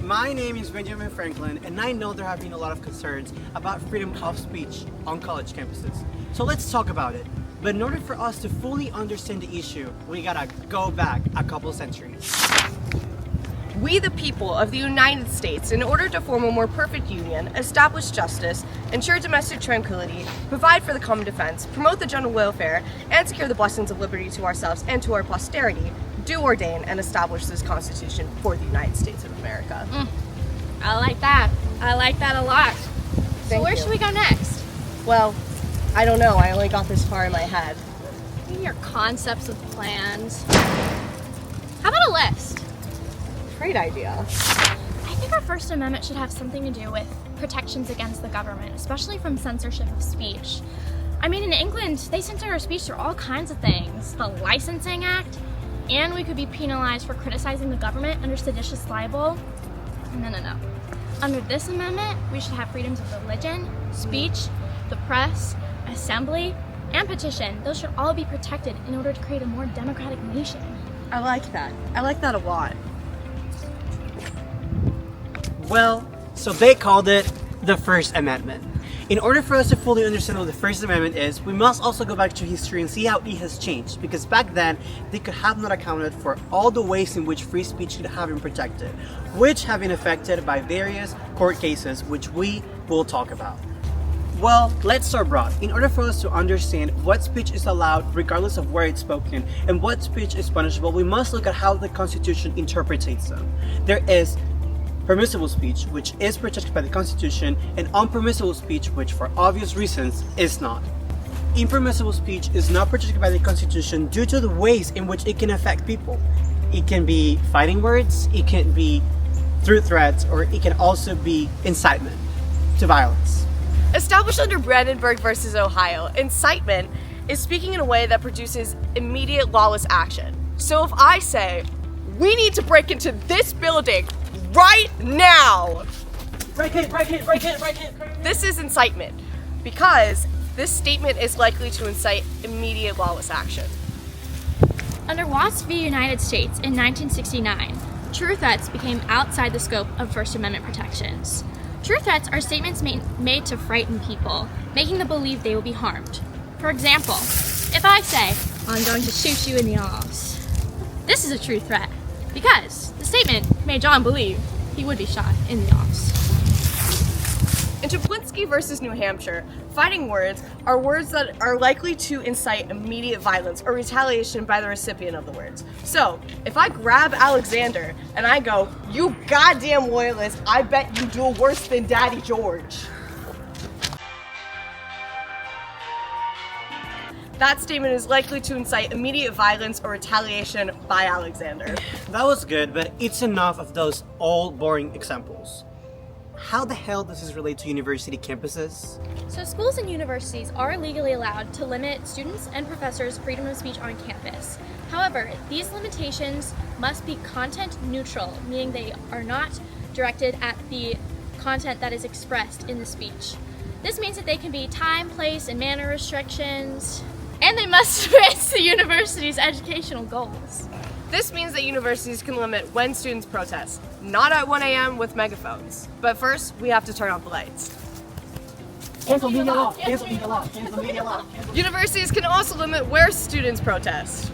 My name is Benjamin Franklin, and I know there have been a lot of concerns about freedom of speech on college campuses. So let's talk about it. But in order for us to fully understand the issue, we gotta go back a couple centuries. We, the people of the United States, in order to form a more perfect union, establish justice, ensure domestic tranquility, provide for the common defense, promote the general welfare, and secure the blessings of liberty to ourselves and to our posterity, do ordain and establish this Constitution for the United States of America. I like that. I like that a lot. Thank So where you. should we go next? Well, I don't know. I only got this far in my head. Your concepts of plans. How about a list? Great idea. I think our First Amendment should have something to do with protections against the government, especially from censorship of speech. I mean, in England, they censor our speech through all kinds of things. The Licensing Act, and we could be penalized for criticizing the government under seditious libel. No. Under this amendment, we should have freedoms of religion, speech, the press, assembly, and petition. Those should all be protected in order to create a more democratic nation. I like that. I like that a lot. Well, so they called it the First Amendment. In order for us to fully understand what the First Amendment is, we must also go back to history and see how it has changed, because back then, they could have not accounted for all the ways in which free speech could have been protected, which have been affected by various court cases, which we will talk about. Well, let's start broad. In order for us to understand what speech is allowed regardless of where it's spoken and what speech is punishable, we must look at how the Constitution interprets them. There is permissible speech, which is protected by the Constitution, and unpermissible speech, which for obvious reasons is not. Impermissible speech is not protected by the Constitution due to the ways in which it can affect people. It can be fighting words, it can be through threats, or it can also be incitement to violence. Established under Brandenburg versus Ohio, incitement is speaking in a way that produces immediate lawless action. So if I say, we need to break into this building right now, Break it! this is incitement, because this statement is likely to incite immediate lawless action. Under Watts v. United States in 1969, true threats became outside the scope of First Amendment protections. True threats are statements made to frighten people, making them believe they will be harmed. For example, if I say, I'm going to shoot you in the arse, this is a true threat, because the statement made John believe he would be shot in the arse. In Chaplinsky versus New Hampshire, fighting words are words that are likely to incite immediate violence or retaliation by the recipient of the words. So, if I grab Alexander and I go, you goddamn loyalist, I bet you do worse than Daddy George. That statement is likely to incite immediate violence or retaliation by Alexander. That was good, but it's enough of those old boring examples. How the hell does this relate to university campuses? So schools and universities are legally allowed to limit students' and professors' freedom of speech on campus. However, these limitations must be content neutral, meaning they are not directed at the content that is expressed in the speech. This means that they can be time, place, and manner restrictions, and they must fit the university's educational goals. This means that universities can limit when students protest, not at 1 a.m. with megaphones. But first, we have to turn off the lights. Cancel media law! Universities can also limit where students protest.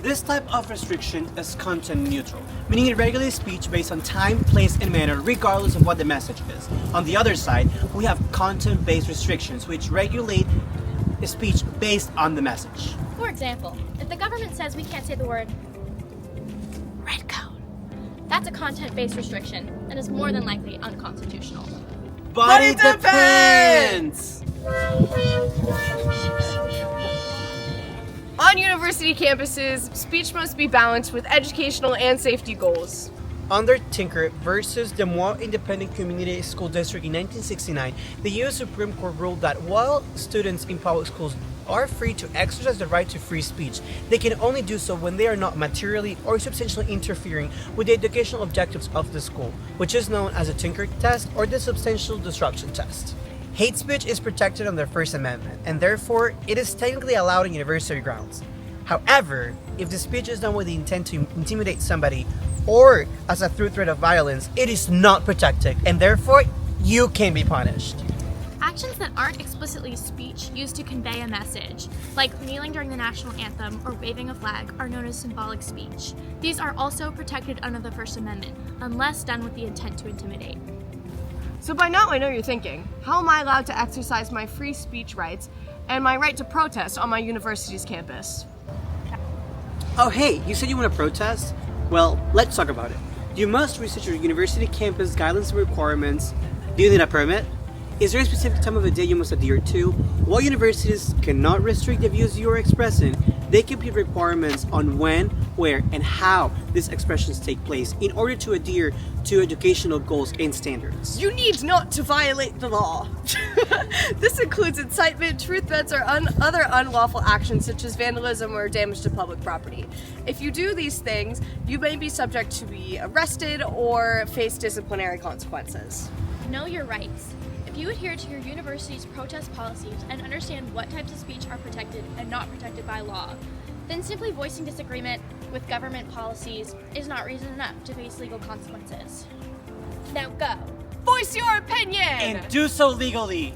This type of restriction is content neutral, meaning it regulates speech based on time, place, and manner regardless of what the message is. On the other side, we have content-based restrictions which regulate speech based on the message. For example, if the government says we can't say the word red coat, that's a content-based restriction and is more than likely unconstitutional. But it depends! On university campuses, speech must be balanced with educational and safety goals. Under Tinker versus the Moi Independent Community School District in 1969, the U.S. Supreme Court ruled that while students in public schools are free to exercise the right to free speech, they can only do so when they are not materially or substantially interfering with the educational objectives of the school, which is known as the Tinker test or the substantial disruption test. Hate speech is protected under the First Amendment, and therefore it is technically allowed on university grounds. However, if the speech is done with the intent to intimidate somebody or as a through threat of violence, it is not protected, and therefore you can be punished. Actions that aren't explicitly speech used to convey a message, like kneeling during the national anthem or waving a flag, are known as symbolic speech. These are also protected under the First Amendment, unless done with the intent to intimidate. So by now I know you're thinking, how am I allowed to exercise my free speech rights and my right to protest on my university's campus? Oh hey, you said you want to protest? Well, let's talk about it. You must research your university campus guidelines and requirements. Do you need a permit? Is there a specific time of the day you must adhere to? While universities cannot restrict the views you are expressing, they can put requirements on when, where, and how these expressions take place in order to adhere to educational goals and standards. You need not to violate the law. This includes incitement, truth threats, or other unlawful actions such as vandalism or damage to public property. If you do these things, you may be subject to be arrested or face disciplinary consequences. Know your rights. If you adhere to your university's protest policies and understand what types of speech are protected and not protected by law, then simply voicing disagreement with government policies is not reason enough to face legal consequences. Now go. Voice your opinion! And do so legally.